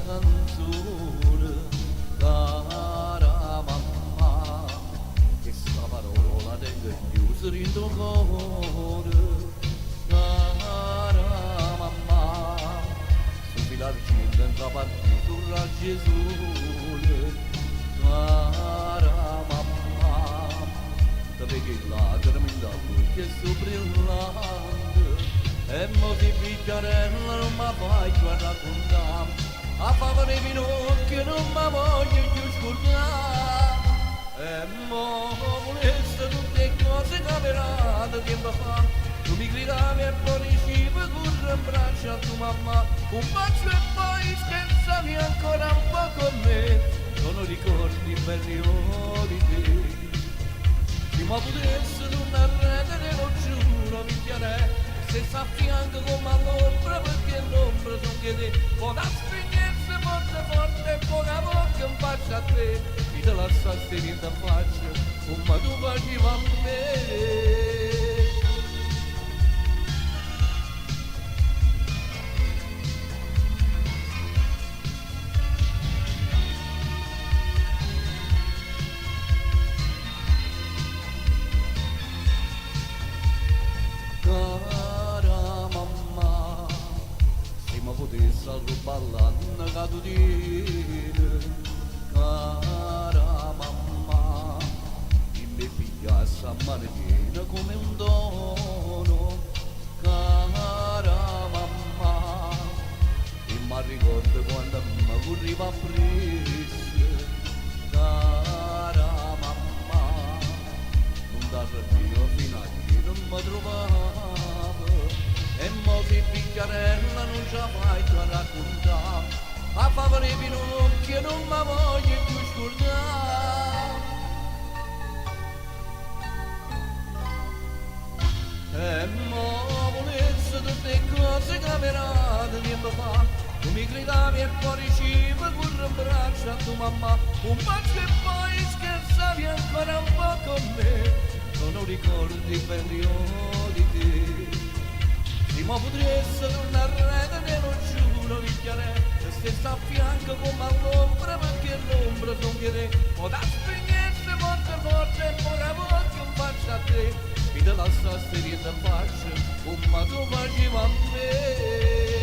una canzone, cara mamma, che sta parola tenga chiusa in tuo cuore, cara mamma, su filarcinta in partito a Gesù, cara mamma, da vedi lacrime in da che sto brillando, e mo ti picchiarella non mi fai più raccontare, a favore di che non mi voglio più scordare, e mo volesse tutte cose camerate che mi fa, tu mi gridavi e poi cibo corre in braccio a tua mamma, un bacio e poi scherzavi ancora un po' con me, sono ricordi belli di te, se mi potesse tornare te lo giuro mi chiarei, se sta a fianco come all'ombra perché l'ombra sono che te può da spegnersi forte forte e poca poca in faccia a te e te lasciaste in faccia come tu facevi a me. Potesse rubare cadutine, cara mamma, e mi pigliasse a manina come un dono, cara mamma, e mi ricordo quando mi corriva appresso, cara mamma, non t'arrabbiavo fino a che non mi trovavo. E mo si picchiarella non ce la fai più a raccontare, a favore di che non mi voglio più scordare. E mo volesse tutte cose camerate che mi fa, tu mi gridavi e poi cibo corre in braccio a tua mamma, un bacio e poi scherzavi ancora un po' con me, sono ricordi belli di te. Se mi potesse tornare te lo giuro mi chiarei, se sta a fianco come all'ombra perché l'ombra sono che te può da spegnersi forte forte e poca poca in faccia a te e te lasciaste in faccia come tu facevi a me.